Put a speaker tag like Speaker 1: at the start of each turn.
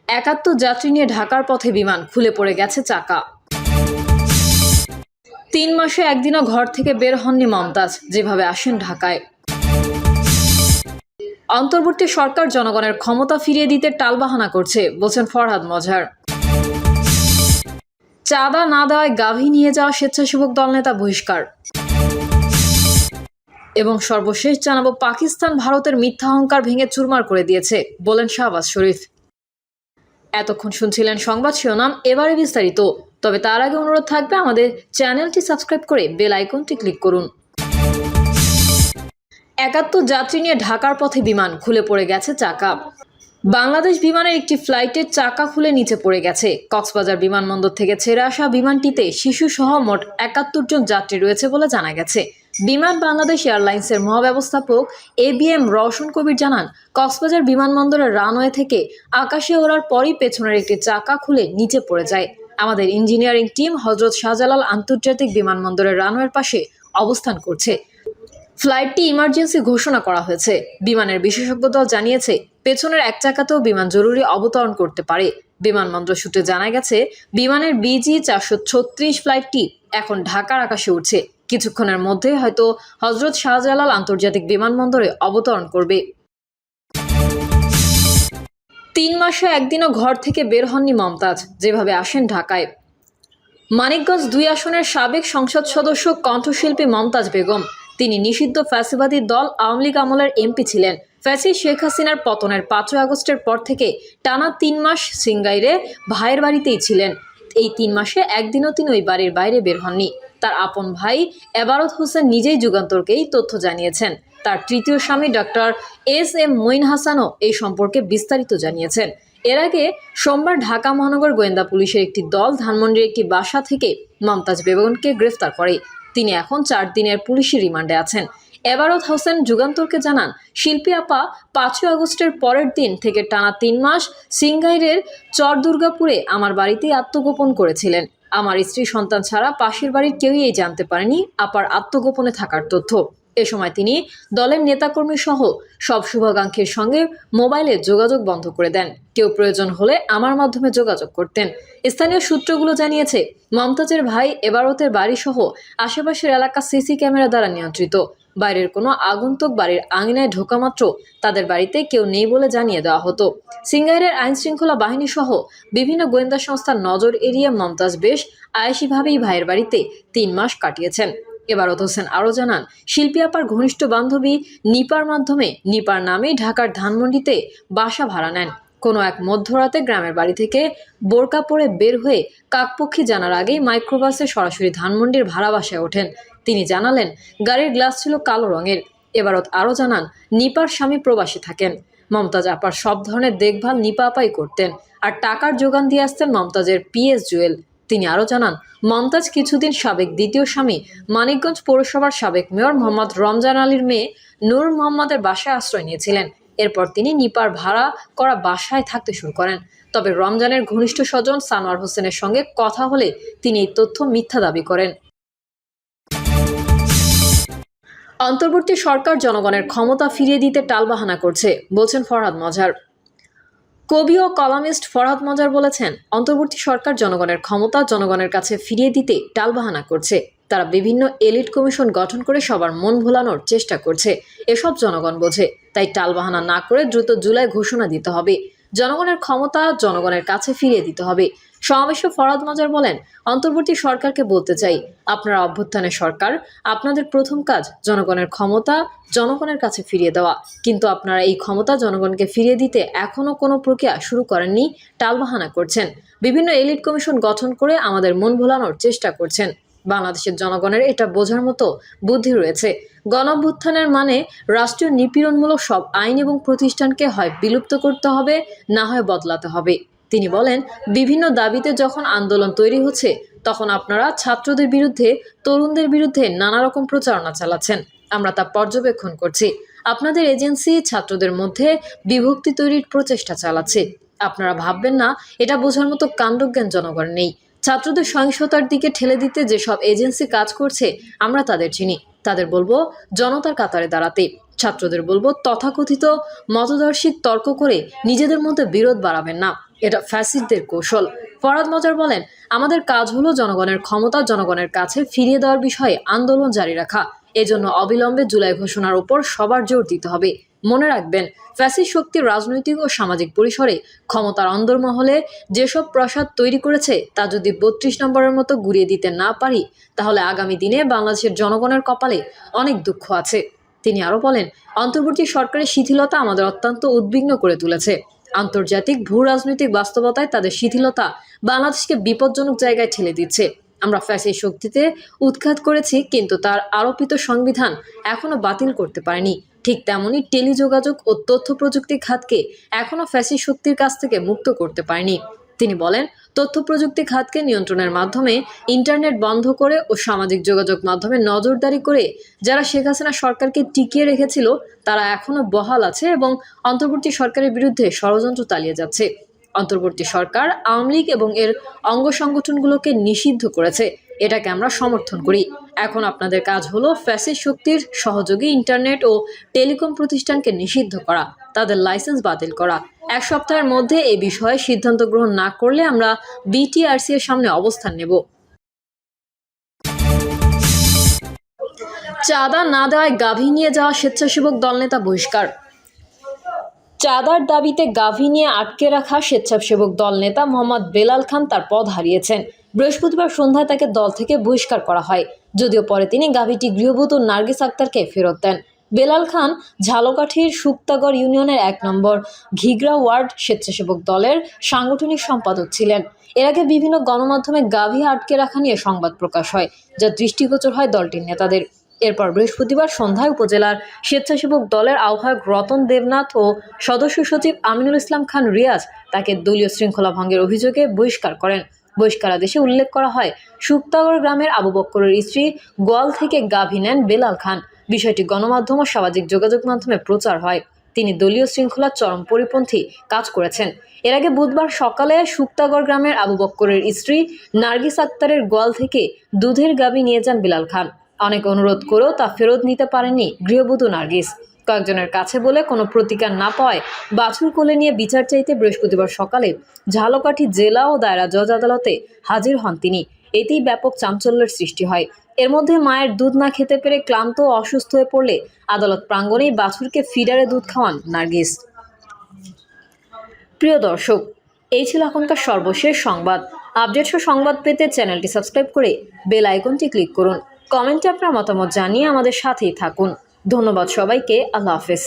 Speaker 1: 71 যাত্রী নিয়ে ঢাকার পথে বিমান খুলে পড়ে গেছে চাকা। 3 মাসে একদিনও ঘর থেকে বের হননি মমতাজ, যেভাবে আসেন ঢাকায়। অন্তর্বর্তী সরকার জনগণের ক্ষমতা ফিরিয়ে দিতে টালবাহানা করছে বলছেন ফরহাদ মজহার। চাঁদা না দেওয়ায় গাভী নিয়ে যাওয়া স্বেচ্ছাসেবক দল নেতা বহিষ্কার। এবং সর্বশেষ জানাবো, পাকিস্তান ভারতের মিথ্যা অহংকার ভেঙে চুরমার করে দিয়েছে বলেন শাহবাজ শরীফ। এতক্ষণ শুনছিলেন সংবাদ শিরোনাম, এবারে বিস্তারিত। তবে তার আগে অনুরোধ থাকবে আমাদের চ্যানেলটি সাবস্ক্রাইব করে বেল আইকনটি ক্লিক করুন। 71 যাত্রী নিয়ে ঢাকার পথে বিমান খুলে পড়ে গেছে চাকা। বাংলাদেশ বিমানের একটি ফ্লাইটের চাকা খুলে নিচে পড়ে গেছে। কক্সবাজার বিমানবন্দর থেকে ছেড়ে আসা বিমানটিতে শিশু সহ মোট 71 জন যাত্রী রয়েছে বলে জানা গেছে। বিমান বাংলাদেশ এয়ারলাইন্সের মহাব্যবস্থাপক ABM রওশন কবির জানান, কক্সবাজার বিমানবন্দরের রানওয়ে থেকে আকাশে ওড়ার পরই পেছনের একটি চাকা খুলে নিচে পড়ে যায়। আমাদের ইঞ্জিনিয়ারিং টিম হজরত শাহজালাল আন্তর্জাতিক বিমানবন্দরের রানওয়ের পাশে অবস্থান করছে। ফ্লাইটটি ইমার্জেন্সি ঘোষণা করা হয়েছে। বিমানের বিশেষজ্ঞ দল জানিয়েছে, পেছনের এক চাকাতেও বিমান জরুরি অবতরণ করতে পারে। বিমানবন্দর সূত্রে জানা গেছে, বিমানের BG 436 ফ্লাইটটি এখন ঢাকার আকাশে উঠছে। কিছুক্ষণের মধ্যে হয়তো হজরত শাহজালাল আন্তর্জাতিক বিমানবন্দরে অবতরণ করবে। 3 মাসে একদিনও ঘর থেকে বের হননি মমতাজ, যেভাবে আসেন ঢাকায়। মানিকগঞ্জ 2 আসনের সাবেক সংসদ সদস্য কণ্ঠশিল্পী মমতাজ বেগম, তিনি নিষিদ্ধ ফ্যাসিবাদী দল আওয়ামী লীগ আমলের MP ছিলেন। ফ্যাসিস্ট শেখ হাসিনার পতনের 5 আগস্টের পর থেকে টানা 3 মাস সিঙ্গাইরে ভাইয়ের বাড়িতেই ছিলেন। এই 3 মাসে একদিনও তিনি ওই বাড়ির বাইরে বের হননি। তার আপন ভাই এবারত হোসেন নিজেই যুগান্তরকে এই তথ্য জানিয়েছেন। তার তৃতীয় স্বামী ডক্টর SM মঈন হাসানও এই সম্পর্কে বিস্তারিত জানিয়েছেন। এর আগে সোমবার ঢাকা মহানগর গোয়েন্দা পুলিশের একটি দল ধানমন্ডির একটি বাসা থেকে মমতাজ বেগমকে গ্রেফতার করে। তিনি এখন 4 দিনের পুলিশি রিমান্ডে আছেন। এবারত হোসেন যুগান্তরকে জানান, শিল্পী আপা 5 আগস্টের পরের দিন থেকে টানা 3 মাস সিঙ্গাইরের চর দুর্গাপুরে আমার বাড়িতেই আত্মগোপন করেছিলেন। আমার স্ত্রী সন্তান ছাড়া পাশের বাড়ির কেউই এই জানতে পারেনি আপার আত্মগোপনে থাকার তথ্য। এ সময় তিনি দলের নেতাকর্মী সহ সব শুভাকাঙ্ক্ষীর সঙ্গে মোবাইলে যোগাযোগ বন্ধ করে দেন। কেউ প্রয়োজন হলে আমার মাধ্যমে যোগাযোগ করতেন। স্থানীয় সূত্রগুলো জানিয়েছে, মমতাজের ভাই এবারতের বাড়ি সহ আশেপাশের এলাকা CC ক্যামেরা দ্বারা নিয়ন্ত্রিত। বাইরের কোনো আগন্তুক বাড়ির আঙিনায় ঢোকা মাত্র তাদের বাড়িতে কেউ নেই বলে জানিয়ে দেওয়া হতো। সিঙ্গাইরের আইনশৃঙ্খলা বাহিনী সহ বিভিন্ন গোয়েন্দা সংস্থার নজর এড়িয়ে মমতাজ বেশ আয়েসিভাবেই ভাইয়ের বাড়িতে 3 মাস কাটিয়েছেন। এবারত হোসেন আরও জানান, শিল্পী আপার ঘনিষ্ঠ বান্ধবী নিপার মাধ্যমে নিপার নামে ঢাকার ধানমন্ডিতে বাসা ভাড়া নেন। কোনো এক মধ্যরাতে গ্রামের বাড়ি থেকে বোরকা পরে বের হয়ে কাকপক্ষী জানার আগেই মাইক্রোবাসে সরাসরি ধানমন্ডির ভাড়া বাসায় ওঠেন। তিনি জানালেন, গাড়ির গ্লাস ছিল কালো রঙের। এবারত আরও জানান, নিপার স্বামী প্রবাসী থাকেন। মমতাজ আপার সব ধরনের দেখভাল নিপা আপাই করতেন, আর টাকার যোগান দিয়ে আসতেন মমতাজের PS জুয়েল। তিনি আরও জানান, মমতাজ কিছুদিন সাবেক দ্বিতীয় স্বামী মানিকগঞ্জ পৌরসভার সাবেক মেয়র মোহাম্মদ রমজান আলীর মেয়ে নূর মোহাম্মদের বাসায় আশ্রয় নিয়েছিলেন। এরপর তিনি নিপার ভাড়া করা বাসায় থাকতে শুরু করেন। তবে রমজানের ঘনিষ্ঠ স্বজন সানোয়ার হোসেনের সঙ্গে কথা হলে তিনি এই তথ্য মিথ্যা দাবি করেন। অন্তর্বর্তী সরকার জনগণের ক্ষমতা ফিরিয়ে দিতে টালবাহানা করছে বলছেন ফরহাদ মজহার। কবি ও কলামিস্ট ফরহাদ মজহার বলেছেন, অন্তর্বর্তী সরকার জনগণের ক্ষমতা জনগণের কাছে ফিরিয়ে দিতে টালবাহানা করছে। তারা বিভিন্ন এলিট কমিশন গঠন করে সবার মন ভোলানোর চেষ্টা করছে। এসব জনগণ বোঝে, তাই টালবাহানা না করে দ্রুত জুলাই ঘোষণা দিতে হবে। জনগণের ক্ষমতা জনগণের কাছে ফিরিয়ে দিতে হবে। সমাবেশে ফরহাদ মজহার বলেন, অন্তর্বর্তী সরকারকে বলতে চাই, আপনারা অভ্যুত্থানের সরকার, আপনাদের প্রথম কাজ জনগণের ক্ষমতা জনগণের কাছে ফিরিয়ে দেওয়া। কিন্তু আপনারা এই ক্ষমতা জনগণকে ফিরিয়ে দিতে এখনও কোনো প্রক্রিয়া শুরু করেননি, টালবাহানা করছেন। বিভিন্ন এলিট কমিশন গঠন করে আমাদের মন ভোলানোর চেষ্টা করছেন। বাংলাদেশের জনগণের এটা বোঝার মতো বুদ্ধি রয়েছে। গণঅভ্যুত্থানের মানে রাষ্ট্রীয় নিপীড়নমূলক সব আইন এবং প্রতিষ্ঠানকে হয় বিলুপ্ত করতে হবে, না হয় বদলাতে হবে। তিনি বলেন, বিভিন্ন দাবিতে যখন আন্দোলন তৈরি হচ্ছে তখন আপনারা ছাত্রদের বিরুদ্ধে, তরুণদের বিরুদ্ধে নানা রকম প্রচারণা চালাচ্ছেন। আমরা তা পর্যবেক্ষণ করছি। আপনাদের এজেন্সি ছাত্রদের মধ্যে বিভক্তি তৈরির প্রচেষ্টা চালাচ্ছে। আপনারা ভাববেন না এটা বোঝার মতো কাণ্ডজ্ঞান জনগণ নেই। ছাত্রদের সহিংসতার দিকে ঠেলে দিতে যেসব এজেন্সি কাজ করছে আমরা তাদের চিনি। তাদের বলবো জনতার কাতারে দাঁড়াতে। ছাত্রদের বলবো, তথাকথিত মতদর্শিক তর্ক করে নিজেদের মধ্যে বিরোধ বাড়াবেন না, এটা ফ্যাসিস্টদের কৌশল। ফরহাদ মজার বলেন, আমাদের কাজ হলো জনগণের ক্ষমতা জনগণের কাছে ফিরিয়ে দেওয়ার বিষয়ে আন্দোলন জারি রাখা। এজন্য অবিলম্বে জুলাই ঘোষণার উপর সবার জোর দিতে হবে। মনে রাখবেন, ফ্যাসিস্ট শক্তির রাজনৈতিক ও সামাজিক পরিসরে ক্ষমতার অন্দরমহলে যেসব প্রাসাদ তৈরি করেছে তা যদি ৩২ নম্বরের মতো গুড়িয়ে দিতে না পারি, তাহলে আগামী দিনে বাংলাদেশের জনগণের কপালে অনেক দুঃখ আছে। তিনি আরও বলেন, অন্তর্বর্তী সরকারের শিথিলতা আমাদের অত্যন্ত উদ্বিগ্ন করে তুলেছে। আন্তর্জাতিক ভূ রাজনৈতিক বাস্তবতায় তাদের শিথিলতা বাংলাদেশকে বিপজ্জনক জায়গায় ঠেলে দিচ্ছে। আমরা ফ্যাসিস্ট শক্তিতে উৎখাত করেছি, কিন্তু তার আরোপিত সংবিধান এখনো বাতিল করতে পারেনি। ঠিক তেমনি টেলিযোগাযোগ ও তথ্য প্রযুক্তি খাতকে এখনো ফ্যাসিস্ট শক্তির কাছ থেকে মুক্ত করতে পারেনি। তিনি বলেন, তথ্য প্রযুক্তি খাতকে নিয়ন্ত্রণের মাধ্যমে ইন্টারনেট বন্ধ করে ও সামাজিক যোগাযোগ মাধ্যমে নজরদারি করে যারা শেখ হাসিনা সরকারকে টিকিয়ে রেখেছিল তারা এখনো বহাল আছে এবং অন্তর্বর্তী সরকারের বিরুদ্ধে ষড়যন্ত্র চালিয়ে যাচ্ছে। অন্তর্বর্তী সরকার আওয়ামী লীগ এবং এর অঙ্গ সংগঠনগুলোকে নিষিদ্ধ করেছে, এটাকে আমরা সমর্থন করি। এখন আপনাদের কাজ হলো ফ্যাসিস্ট শক্তির সহযোগী ইন্টারনেট ও টেলিকম প্রতিষ্ঠানকে নিষিদ্ধ করা, তাদের লাইসেন্স বাতিল করা। 1 সপ্তাহের মধ্যে এই বিষয়ে সিদ্ধান্ত গ্রহণ না করলে আমরা বিটিআরসি এর সামনে অবস্থান নেব। চাঁদা না দেওয়ায় গাভী নিয়ে যাওয়া স্বেচ্ছাসেবক দলনেতা বহিষ্কার। চাঁদার দাবিতে গাভী নিয়ে আটকে রাখা স্বেচ্ছাসেবক দল নেতা মোহাম্মদ বেলাল খান তার পদ হারিয়েছেন। বৃহস্পতিবার সন্ধ্যায় তাকে দল থেকে বহিষ্কার করা হয়, যদিও পরে তিনি গাভীটি গৃহবধূ নার্গিস আক্তারকে ফেরত দেন। বেলাল খান ঝালকাঠির শুক্তাগড় ইউনিয়নের 1 নম্বর ঘিগড়া ওয়ার্ড স্বেচ্ছাসেবক দলের সাংগঠনিক সম্পাদক ছিলেন। এর আগে বিভিন্ন গণমাধ্যমে গাভী আটকে রাখা নিয়ে সংবাদ প্রকাশ হয়, যা দৃষ্টিগোচর হয় দলটির নেতাদের। এরপর বৃহস্পতিবার সন্ধ্যায় উপজেলার স্বেচ্ছাসেবক দলের আহ্বায়ক রতন দেবনাথ ও সদস্য সচিব আমিনুল ইসলাম খান রিয়াজ তাকে দলীয় শৃঙ্খলা ভঙ্গের অভিযোগে বহিষ্কার করেন। বহিষ্কারাদেশে উল্লেখ করা হয়, শুক্তাগড় গ্রামের আবু বক্করের স্ত্রী গোয়াল থেকে গাভী নেন বেলাল খান। বিষয়টি গণমাধ্যম ও সামাজিক যোগাযোগ মাধ্যমে প্রচার হয়। তিনি দলীয় শৃঙ্খলার চরম পরিপন্থী কাজ করেছেন। এর আগে বুধবার সকালে শুক্তাগড় গ্রামের আবু বক্করের স্ত্রী নার্গিস আক্তারের গোয়াল থেকে দুধের গাভী নিয়ে যান বেলাল খান। অনেক অনুরোধ করেও তা ফেরত নিতে পারেননি গৃহবধূ নার্গিস। কয়েকজনের কাছে বলে কোনো প্রতিকার না পাওয়ায় বাছুর কোলে নিয়ে বিচার চাইতে বৃহস্পতিবার সকালে ঝালকাঠি জেলা ও দায়রা জজ আদালতে হাজির হন তিনি। এতেই ব্যাপক চাঞ্চল্যের সৃষ্টি হয়। এর মধ্যে মায়ের দুধ না খেতে পেরে ক্লান্ত ও অসুস্থ হয়ে পড়লে আদালত প্রাঙ্গণেই বাছুরকে ফিডারে দুধ খাওয়ান নার্গিস। প্রিয় দর্শক, এই ছিল এখনকার সর্বশেষ সংবাদ। আপডেট সংবাদ পেতে চ্যানেলটি সাবস্ক্রাইব করে বেল আইকনটি ক্লিক করুন। কমেন্টে আপনার মতামত জানিয়ে আমাদের সাথেই থাকুন। ধন্যবাদ সবাইকে। আল্লাহ হাফেজ।